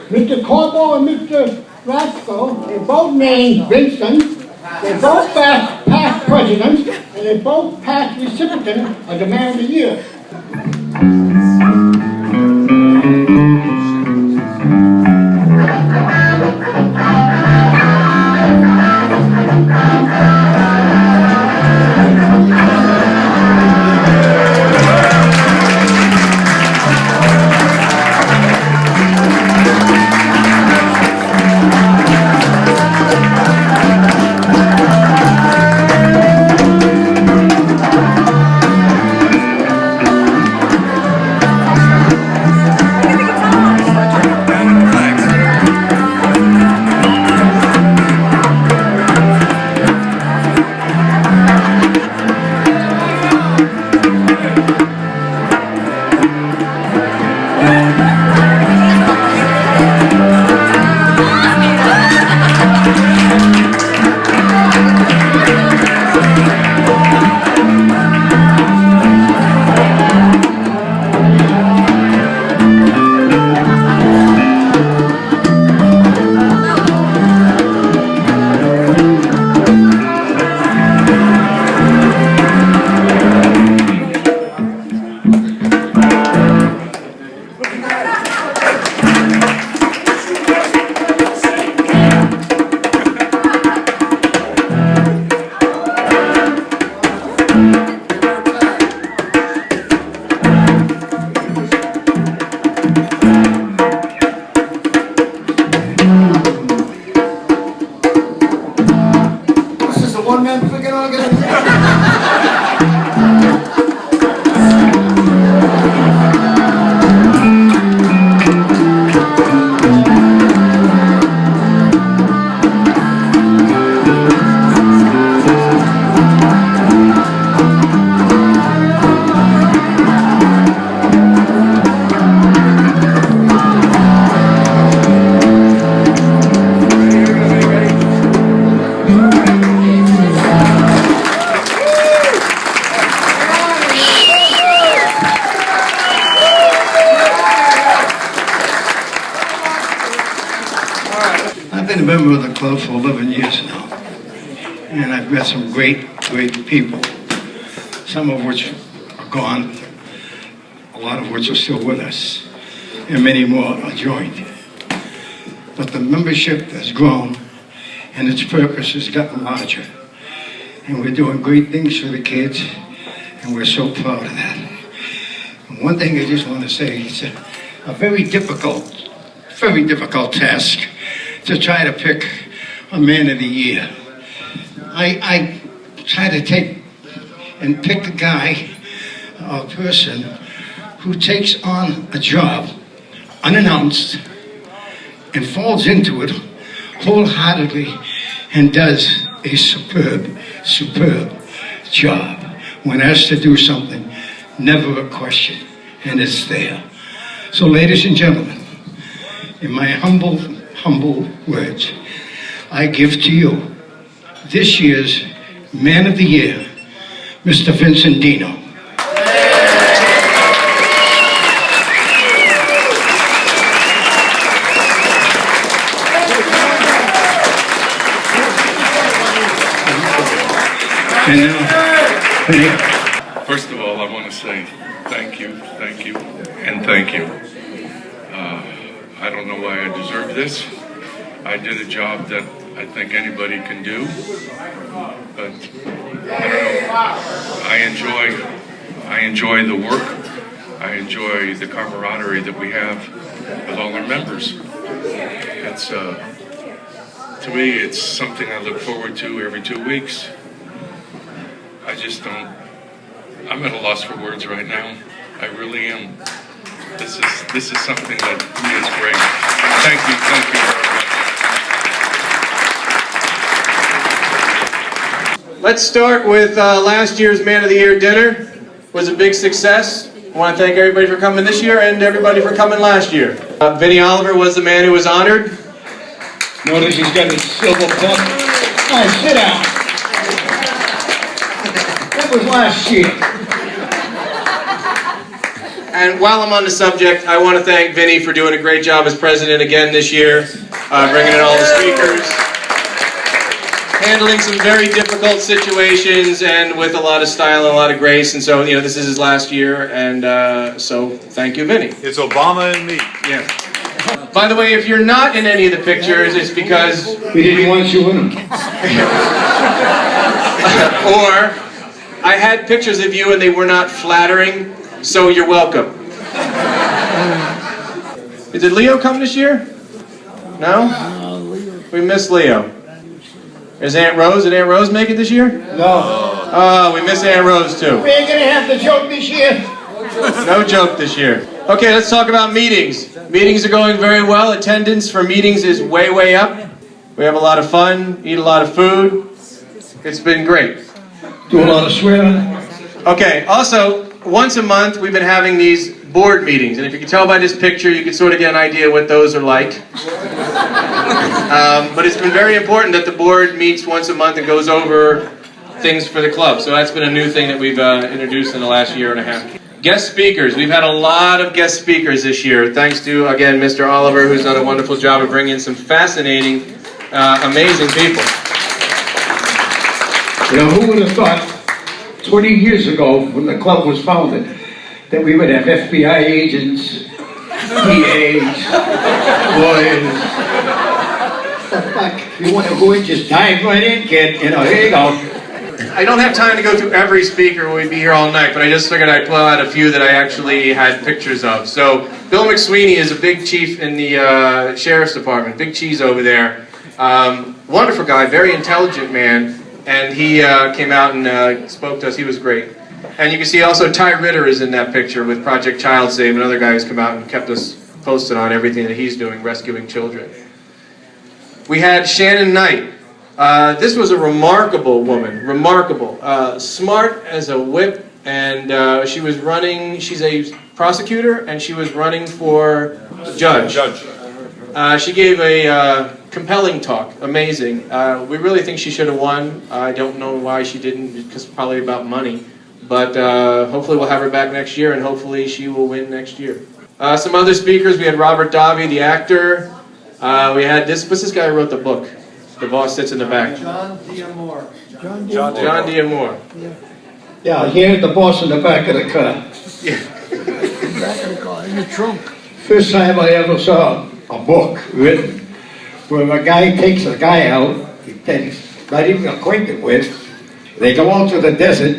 Mr. Corbo and Mr. Roscoe, they both named Vincent. They both past presidents, and they both past recipients of the Man of the Year. I've been a member of the club for 11 years now, and I've met some great people, some of which are gone, a lot of which are still with us, and many more are joined. But the membership has grown, and its purpose has gotten larger, and we're doing great things for the kids, and we're so proud of that. And one thing I just want to say, it's a very difficult task to try to pick a Man of the Year. I try to take and pick a guy, a person who takes on a job unannounced and falls into it wholeheartedly and does a superb job. When asked to do something, never a question, and it's there. So ladies and gentlemen, in my humble words, I give to you this year's Man of the Year, Mr. Vincent Dino. First of all, I want to say thank you, and thank you. I don't know why I deserve this. I did a job that I think anybody can do, but I don't know. I enjoy the work. I enjoy the camaraderie that we have with all our members. It's to me, it's something I look forward to every 2 weeks. I just don't. I'm at a loss for words right now. I really am. This is something that to me is great. Thank you very much. Let's start with last year's Man of the Year dinner. It was a big success. I want to thank everybody for coming this year and everybody for coming last year. Vinnie Oliver was the man who was honored. Notice he's got his silver cup. All right, sit down. That was last year. And while I'm on the subject, I want to thank Vinny for doing a great job as president again this year, bringing in all the speakers, handling some very difficult situations, and with a lot of style and a lot of grace. And so, this is his last year, and so thank you, Vinny. It's Obama and me. Yeah. By the way, if you're not in any of the pictures, it's because We didn't want you in them. or I had pictures of you and they were not flattering, so you're welcome. Did Leo come this year? No? We miss Leo. Is Aunt Rose? Did Aunt Rose make it this year? No. Oh, we miss Aunt Rose too. We ain't gonna have the joke this year. No joke this year. Okay, let's talk about meetings. Meetings are going very well. Attendance for meetings is way, way up. We have a lot of fun, eat a lot of food. It's been great. Do a lot of swearing. Okay, also, once a month we've been having these board meetings. And if you can tell by this picture, you can sort of get an idea what those are like. But it's been very important that the board meets once a month and goes over things for the club. So that's been a new thing that we've introduced in the last year and a half. Guest speakers. We've had a lot of guest speakers this year. Thanks to, again, Mr. Oliver, who's done a wonderful job of bringing in some fascinating, amazing people. Who would have thought 20 years ago, when the club was founded, that we would have FBI agents, PAs, lawyers. Fuck, you want to go in, just dive right in, kid. Here you go. I don't have time to go through every speaker, we'd be here all night, but I just figured I'd pull out a few that I actually had pictures of. So, Bill McSweeney is a big chief in the Sheriff's Department, big cheese over there. Wonderful guy, very intelligent man, and he came out and spoke to us. He was great. And you can see also Ty Ritter is in that picture with Project Child Save, another guy who's come out and kept us posted on everything that he's doing, rescuing children. We had Shannon Knight. This was a remarkable woman, remarkable. Smart as a whip, and she was running, she's a prosecutor, and she was running for judge. She gave a compelling talk, amazing. We really think she should have won. I don't know why she didn't, because probably about money. But hopefully we'll have her back next year, and hopefully she will win next year. Some other speakers, we had Robert Davi, the actor. We had this, what's this guy who wrote the book? The boss sits in the back. John D'Amore. John D'Amore. Yeah, here's the boss in the back of the car. Yeah. Back of the car, in the trunk. First time I ever saw a book written where a guy takes a guy out he's not even acquainted with. They go out to the desert,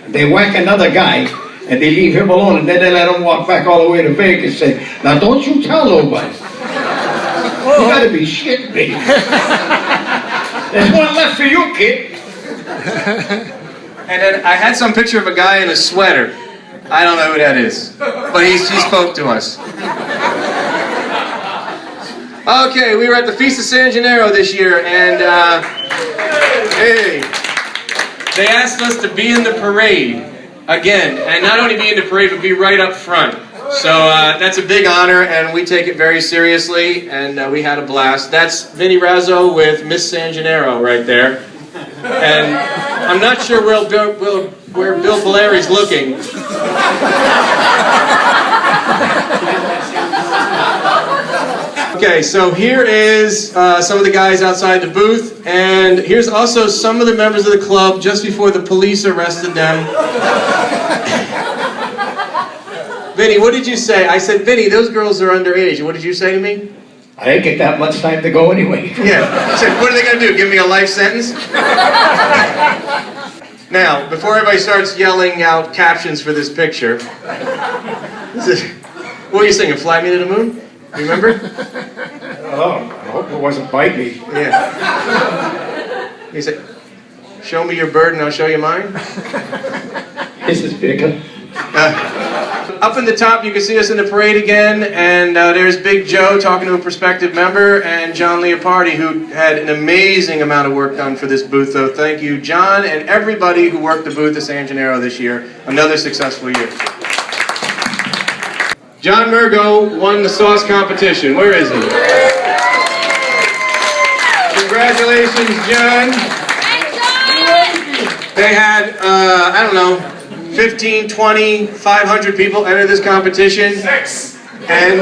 they whack another guy, and they leave him alone, and then they let him walk back all the way to Vegas and say, now don't you tell nobody. You gotta be shitting me. There's one left for you, kid. And then I had some picture of a guy in a sweater. I don't know who that is, but he spoke to us. Okay, we were at the Feast of San Gennaro this year, and hey, they asked us to be in the parade again, and not only be in the parade, but be right up front. So that's a big honor, and we take it very seriously, and we had a blast. That's Vinny Razzo with Miss San Gennaro right there. And I'm not sure where Bill Polari's looking. Okay, so here is some of the guys outside the booth, and here's also some of the members of the club just before the police arrested them. Vinny, what did you say? I said, Vinny, those girls are underage. What did you say to me? I didn't get that much time to go anyway. Yeah. I said, what are they going to do? Give me a life sentence? Now, before everybody starts yelling out captions for this picture, what were you singing? Fly Me to the Moon? You remember? Oh, I hope it wasn't bite me. Yeah. He said, show me your bird and I'll show you mine. This is bigger. Up in the top, you can see us in the parade again, and there's Big Joe talking to a prospective member, and John Leopardi, who had an amazing amount of work done for this booth, so thank you, John, and everybody who worked the booth at San Gennaro this year. Another successful year. John Murgo won the sauce competition. Where is he? Congratulations, John. They had, I don't know, 15, 20, 500 people enter this competition. And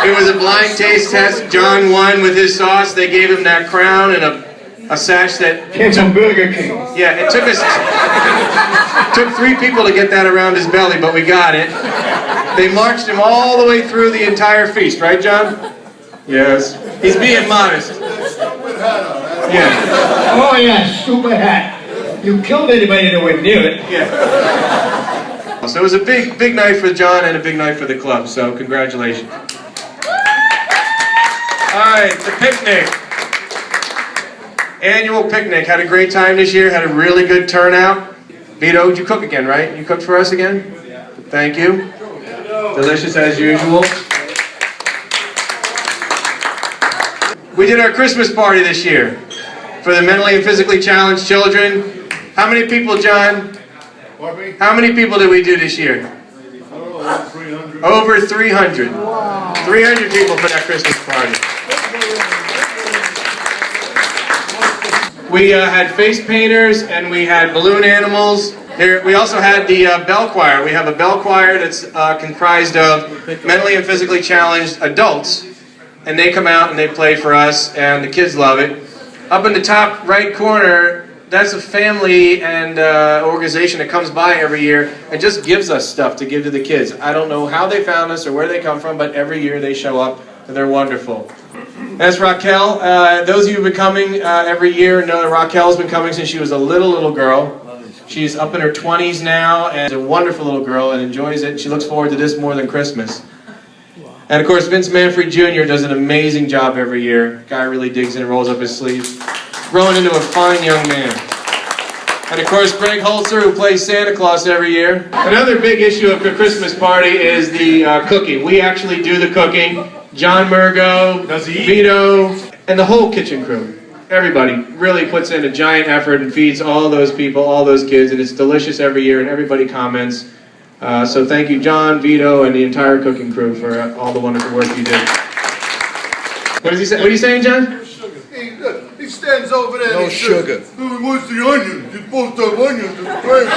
it was a blind taste test. John won with his sauce. They gave him that crown and a sash that Came from Burger King. yeah, it took 3 people to get that around his belly, but we got it. They marched him all the way through the entire feast, right, John? Yes. He's being modest. Yeah. Oh yeah, stupid hat. You killed anybody that went near it. Yeah. So it was a big night for John and a big night for the club, so congratulations. Alright, the picnic. Annual picnic. Had a great time this year, had a really good turnout. Vito, did you cook again, right? You cooked for us again? Yeah. Thank you. Delicious as usual. We did our Christmas party this year for the mentally and physically challenged children. How many people, John? How many people did we do this year? Over 300. Wow. 300 people for that Christmas party. We had face painters and we had balloon animals. Here, we also had the bell choir. We have a bell choir that's comprised of mentally and physically challenged adults. And they come out and they play for us, and the kids love it. Up in the top right corner, that's a family and organization that comes by every year and just gives us stuff to give to the kids. I don't know how they found us or where they come from, but every year they show up, and they're wonderful. That's Raquel. Those of you who have been coming every year know that Raquel's been coming since she was a little girl. She's up in her 20s now, and is a wonderful little girl and enjoys it. She looks forward to this more than Christmas. And of course, Vince Manfred Jr. does an amazing job every year. Guy really digs in and rolls up his sleeves. Growing into a fine young man. And of course, Greg Holzer, who plays Santa Claus every year. Another big issue of the Christmas party is the cooking. We actually do the cooking. John Murgo, Vito, and the whole kitchen crew. Everybody really puts in a giant effort and feeds all those people, all those kids, and it's delicious every year, and everybody comments. So thank you, John, Vito, and the entire cooking crew for all the wonderful work you did. What is he saying? What are you saying, John? He stands over there. No and he sugar. Says, where's the onions? You're supposed to have onions. It's crazy.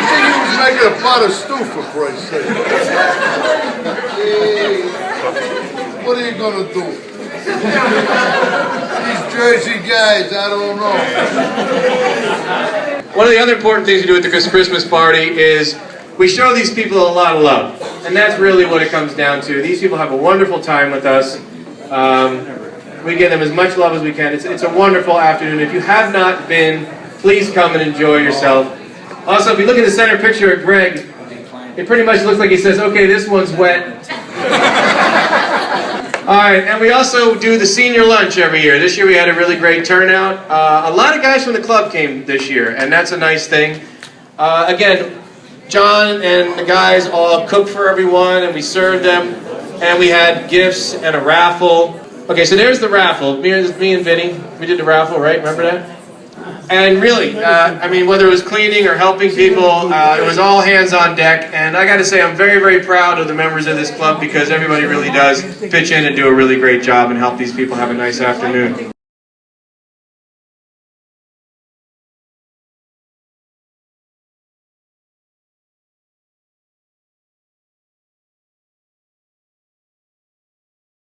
He was making a pot of stew, for Christ's sake. Hey, what are you gonna do? These Jersey guys, I don't know. One of the other important things we do at the Christmas party is we show these people a lot of love. And that's really what it comes down to. These people have a wonderful time with us. We give them as much love as we can. It's a wonderful afternoon. If you have not been, please come and enjoy yourself. Also, if you look at the center picture of Greg, it pretty much looks like he says, okay, this one's wet. Alright, and we also do the senior lunch every year. This year we had a really great turnout. A lot of guys from the club came this year, and that's a nice thing. Again, John and the guys all cooked for everyone, and we served them, and we had gifts and a raffle. Okay, so there's the raffle. Me and Vinny, we did the raffle, right? Remember that? And really, I mean, whether it was cleaning or helping people, it was all hands on deck. And I got to say, I'm very, very proud of the members of this club because everybody really does pitch in and do a really great job and help these people have a nice afternoon.